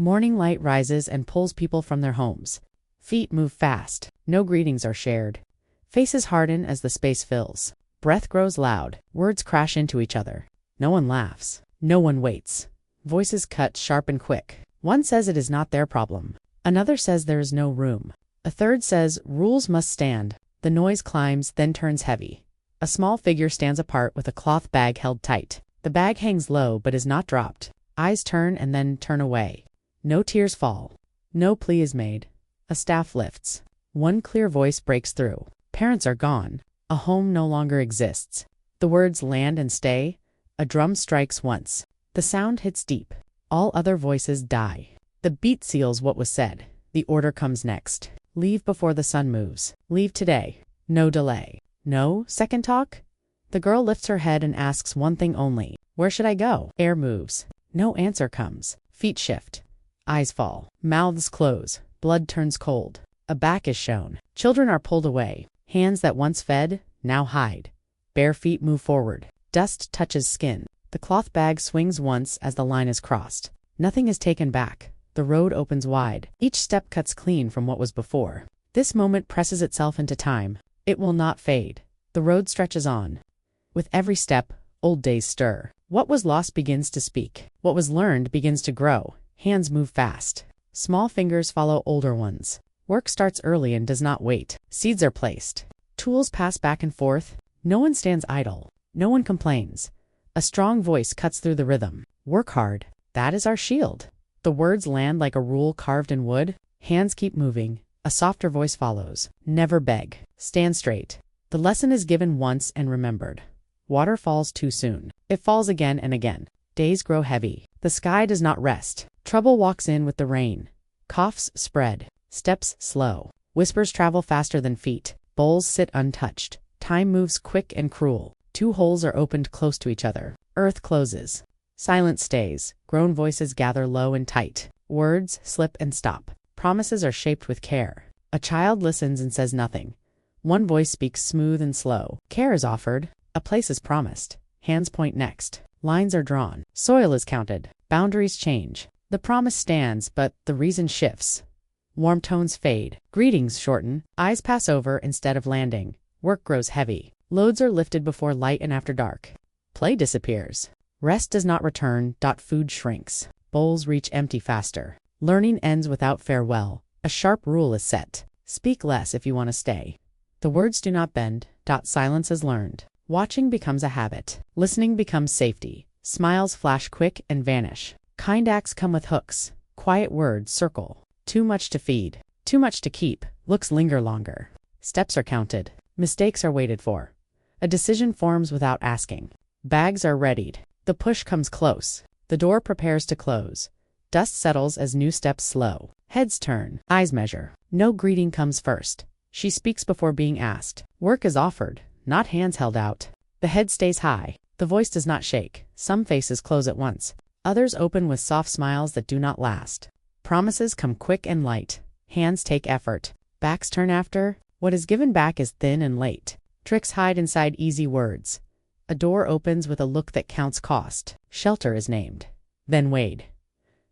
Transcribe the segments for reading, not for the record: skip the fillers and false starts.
Morning light rises and pulls people from their homes. Feet move fast. No greetings are shared. Faces harden as the space fills. Breath grows loud. Words crash into each other. No one laughs. No one waits. Voices cut sharp and quick. One says it is not their problem. Another says there is no room. A third says rules must stand. The noise climbs, then turns heavy. A small figure stands apart with a cloth bag held tight. The bag hangs low but is not dropped. Eyes turn and then turn away. No tears fall. No plea is made. A staff lifts. One clear voice breaks through. Parents are gone. A home no longer exists. The words land and stay. A drum strikes once. The sound hits deep. All other voices die. The beat seals what was said. The order comes next. Leave before the sun moves. Leave today. No delay. No second talk? The girl lifts her head and asks one thing only. Where should I go? Air moves. No answer comes. Feet shift. Eyes fall. Mouths close. Blood turns cold. A back is shown. Children are pulled away. Hands that once fed, now hide. Bare feet move forward. Dust touches skin. The cloth bag swings once as the line is crossed. Nothing is taken back. The road opens wide. Each step cuts clean from what was before. This moment presses itself into time. It will not fade. The road stretches on. With every step, old days stir. What was lost begins to speak. What was learned begins to grow. Hands move fast. Small fingers follow older ones. Work starts early and does not wait. Seeds are placed. Tools pass back and forth. No one stands idle. No one complains. A strong voice cuts through the rhythm. Work hard. That is our shield. The words land like a rule carved in wood. Hands keep moving. A softer voice follows. Never beg. Stand straight. The lesson is given once and remembered. Water falls too soon. It falls again and again. Days grow heavy. The sky does not rest. Trouble walks in with the rain. Coughs spread. Steps slow. Whispers travel faster than feet. Bowls sit untouched. Time moves quick and cruel. Two holes are opened close to each other. Earth closes. Silence stays. Grown voices gather low and tight. Words slip and stop. Promises are shaped with care. A child listens and says nothing. One voice speaks smooth and slow. Care is offered. A place is promised. Hands point next. Lines are drawn. Soil is counted. Boundaries change. The promise stands, but the reason shifts. Warm tones fade. Greetings shorten. Eyes pass over instead of landing. Work grows heavy. Loads are lifted before light and after dark. Play disappears. Rest does not return. Food shrinks. Bowls reach empty faster. Learning ends without farewell. A sharp rule is set. Speak less if you want to stay. The words do not bend. Silence is learned. Watching becomes a habit. Listening becomes safety. Smiles flash quick and vanish. Kind acts come with hooks. Quiet words circle. Too much to feed. Too much to keep. Looks linger longer. Steps are counted. Mistakes are waited for. A decision forms without asking. Bags are readied. The push comes close. The door prepares to close. Dust settles as new steps slow. Heads turn. Eyes measure. No greeting comes first. She speaks before being asked. Work is offered, not hands held out. The head stays high. The voice does not shake. Some faces close at once. Others open with soft smiles that do not last. Promises come quick and light. Hands take effort. Backs turn after. What is given back is thin and late. Tricks hide inside easy words. A door opens with a look that counts cost. Shelter is named. Then weighed.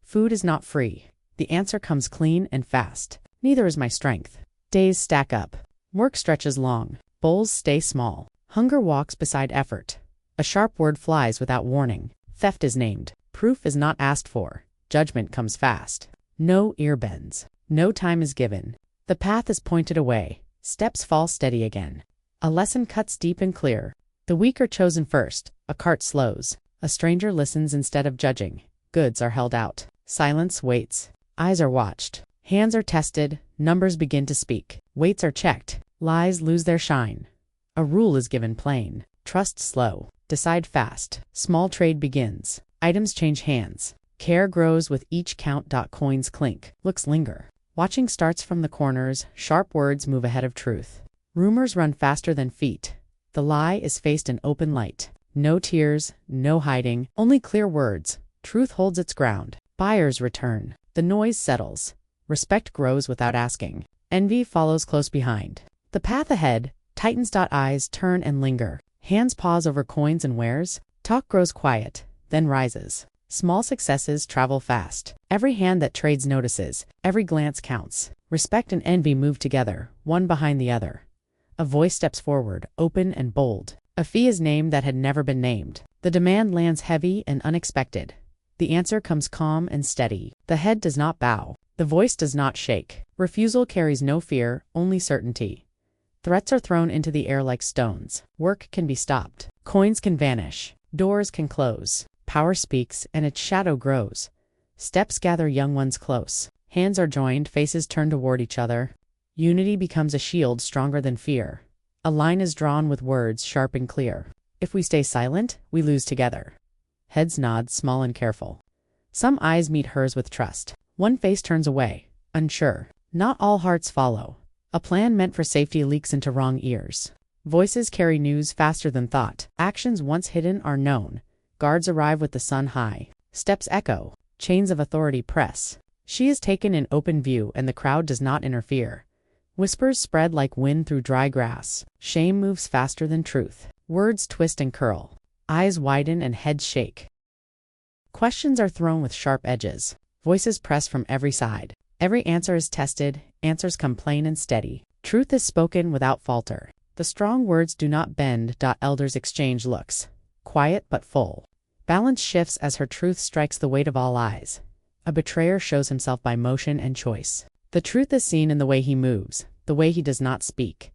Food is not free. The answer comes clean and fast. Neither is my strength. Days stack up. Work stretches long. Bowls stay small. Hunger walks beside effort. A sharp word flies without warning. Theft is named. Proof is not asked for. Judgment comes fast. No ear bends. No time is given. The path is pointed away. Steps fall steady again. A lesson cuts deep and clear. The weak are chosen first. A cart slows. A stranger listens instead of judging. Goods are held out. Silence waits. Eyes are watched. Hands are tested. Numbers begin to speak. Weights are checked. Lies lose their shine. A rule is given plain. Trust slow. Decide fast. Small trade begins. Items change hands. Care grows with each count. Coins clink. Looks linger. Watching starts from the corners. Sharp words move ahead of truth. Rumors run faster than feet. The lie is faced in open light. No tears, no hiding, only clear words. Truth holds its ground. Buyers return. The noise settles. Respect grows without asking. Envy follows close behind. The path ahead tightens. Eyes turn and linger. Hands pause over coins and wares. Talk grows quiet, then rises. Small successes travel fast. Every hand that trades notices. Every glance counts. Respect and envy move together, one behind the other. A voice steps forward, open and bold. A fee is named that had never been named. The demand lands heavy and unexpected. The answer comes calm and steady. The head does not bow. The voice does not shake. Refusal carries no fear, only certainty. Threats are thrown into the air like stones. Work can be stopped. Coins can vanish. Doors can close. Power speaks, and its shadow grows. Steps gather young ones close. Hands are joined, faces turn toward each other. Unity becomes a shield stronger than fear. A line is drawn with words sharp and clear. If we stay silent, we lose together. Heads nod, small and careful. Some eyes meet hers with trust. One face turns away, unsure. Not all hearts follow. A plan meant for safety leaks into wrong ears. Voices carry news faster than thought. Actions once hidden are known. Guards arrive with the sun high. Steps echo. Chains of authority press. She is taken in open view, and the crowd does not interfere. Whispers spread like wind through dry grass. Shame moves faster than truth. Words twist and curl. Eyes widen and heads shake. Questions are thrown with sharp edges. Voices press from every side. Every answer is tested. Answers come plain and steady. Truth is spoken without falter. The strong words do not bend. Elders exchange looks. Quiet but full. Balance shifts as her truth strikes the weight of all eyes. A betrayer shows himself by motion and choice. The truth is seen in the way he moves, the way he does not speak.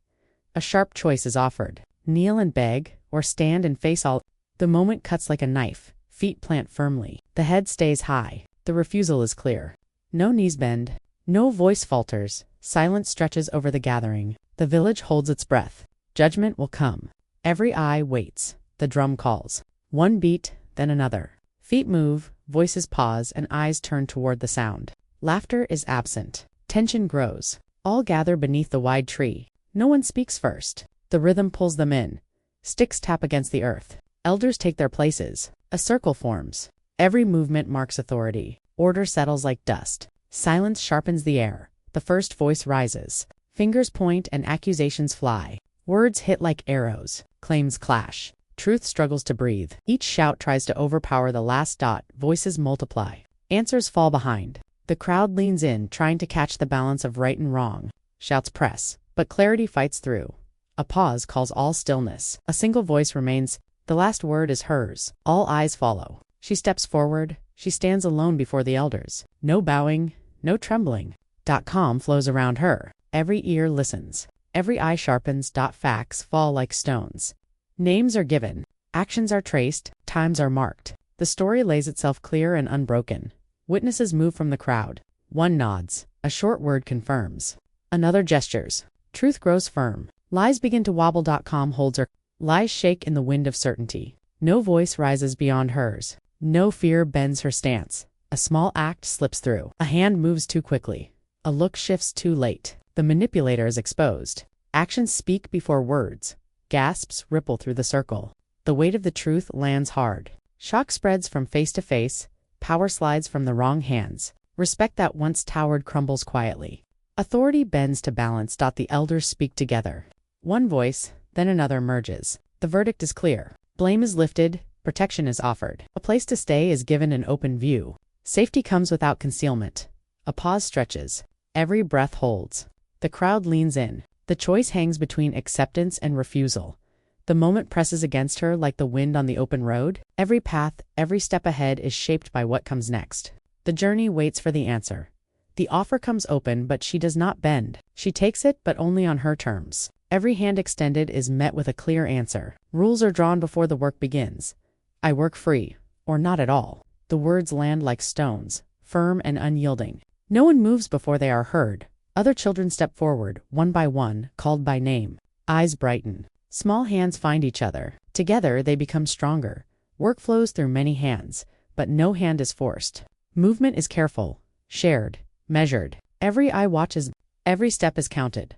A sharp choice is offered. Kneel and beg, or stand and face all. The moment cuts like a knife. Feet plant firmly. The head stays high. The refusal is clear. No knees bend. No voice falters. Silence stretches over the gathering. The village holds its breath. Judgment will come. Every eye waits. The drum calls. One beat, then another. Feet move, voices pause, and eyes turn toward the sound. Laughter is absent. Tension grows. All gather beneath the wide tree. No one speaks first. The rhythm pulls them in. Sticks tap against the earth. Elders take their places. A circle forms. Every movement marks authority. Order settles like dust. Silence sharpens the air. The first voice rises. Fingers point and accusations fly. Words hit like arrows. Claims clash. Truth struggles to breathe. Each shout tries to overpower the last dot. Voices multiply. Answers fall behind. The crowd leans in, trying to catch the balance of right and wrong. Shouts press, but clarity fights through. A pause calls all stillness. A single voice remains. The last word is hers. All eyes follow. She steps forward. She stands alone before the elders. No bowing, no trembling. Calm flows around her. Every ear listens. Every eye sharpens. Facts fall like stones. Names are given. Actions are traced. Times are marked. The story lays itself clear and unbroken. Witnesses move from the crowd. One nods. A short word confirms. Another gestures. Truth grows firm. Lies begin to wobble. Holds her. Lies shake in the wind of certainty. No voice rises beyond hers. No fear bends her stance. A small act slips through. A hand moves too quickly. A look shifts too late. The manipulator is exposed. Actions speak before words. Gasps ripple through the circle. The weight of the truth lands hard. Shock spreads from face to face. Power slides from the wrong hands. Respect that once towered crumbles quietly. Authority bends to balance. The elders speak together. One voice, then another merges. The verdict is clear. Blame is lifted. Protection is offered. A place to stay is given in open view. Safety comes without concealment. A pause stretches. Every breath holds. The crowd leans in. The choice hangs between acceptance and refusal. The moment presses against her like the wind on the open road. Every path, every step ahead is shaped by what comes next. The journey waits for the answer. The offer comes open, but she does not bend. She takes it, but only on her terms. Every hand extended is met with a clear answer. Rules are drawn before the work begins. I work free, or not at all. The words land like stones, firm and unyielding. No one moves before they are heard. Other children step forward, one by one, called by name. Eyes brighten. Small hands find each other. Together they become stronger. Work flows through many hands, but no hand is forced. Movement is careful, shared, measured. Every eye watches. Every step is counted.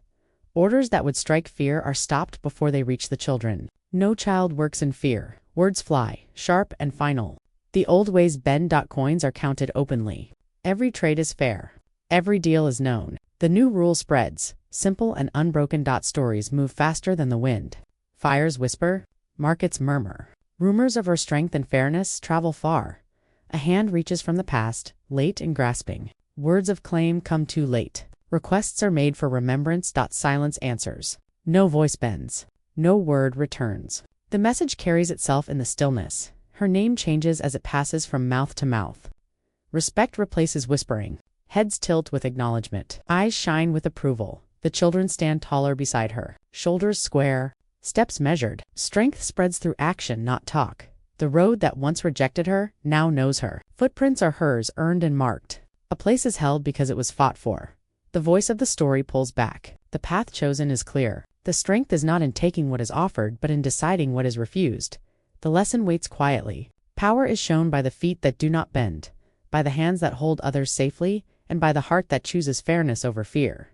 Orders that would strike fear are stopped before they reach the children. No child works in fear. Words fly, sharp and final. The old ways bend. Coins are counted openly. Every trade is fair. Every deal is known. The new rule spreads. Simple and unbroken. Stories move faster than the wind. Fires whisper. Markets murmur. Rumors of her strength and fairness travel far. A hand reaches from the past, late and grasping. Words of claim come too late. Requests are made for remembrance. Silence answers. No voice bends. No word returns. The message carries itself in the stillness. Her name changes as it passes from mouth to mouth. Respect replaces whispering. Heads tilt with acknowledgement. Eyes shine with approval. The children stand taller beside her. Shoulders square. Steps measured. Strength spreads through action, not talk. The road that once rejected her now knows her. Footprints are hers, earned and marked. A place is held because it was fought for. The voice of the story pulls back. The path chosen is clear. The strength is not in taking what is offered, but in deciding what is refused. The lesson waits quietly. Power is shown by the feet that do not bend, by the hands that hold others safely, and by the heart that chooses fairness over fear.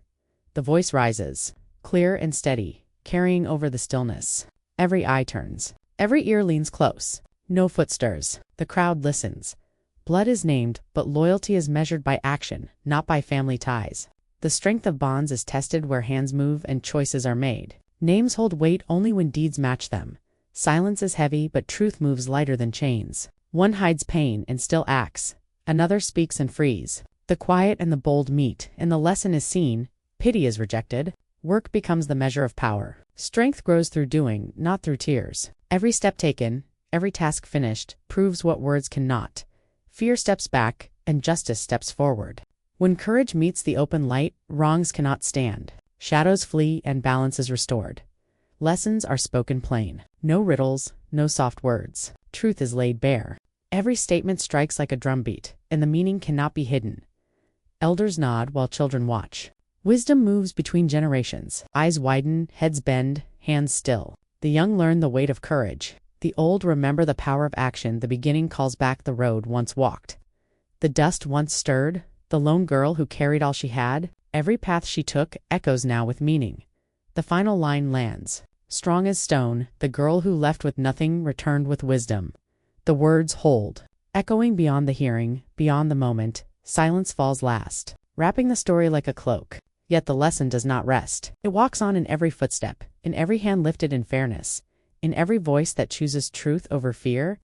The voice rises, clear and steady, carrying over the stillness. Every eye turns. Every ear leans close. No foot stirs. The crowd listens. Blood is named, but loyalty is measured by action, not by family ties. The strength of bonds is tested where hands move and choices are made. Names hold weight only when deeds match them. Silence is heavy, but truth moves lighter than chains. One hides pain and still acts. Another speaks and frees. The quiet and the bold meet, and the lesson is seen. Pity is rejected. Work becomes the measure of power. Strength grows through doing, not through tears. Every step taken, every task finished, proves what words cannot. Fear steps back, and justice steps forward. When courage meets the open light, wrongs cannot stand. Shadows flee and balance is restored. Lessons are spoken plain. No riddles, no soft words. Truth is laid bare. Every statement strikes like a drumbeat, and the meaning cannot be hidden. Elders nod while children watch. Wisdom moves between generations. Eyes widen, heads bend, hands still. The young learn the weight of courage. The old remember the power of action. The beginning calls back the road once walked. The dust once stirred. The lone girl who carried all she had, every path she took echoes now with meaning. The final line lands. Strong as stone, the girl who left with nothing returned with wisdom. The words hold. Echoing beyond the hearing, beyond the moment, silence falls last, wrapping the story like a cloak. Yet the lesson does not rest. It walks on in every footstep, in every hand lifted in fairness, in every voice that chooses truth over fear,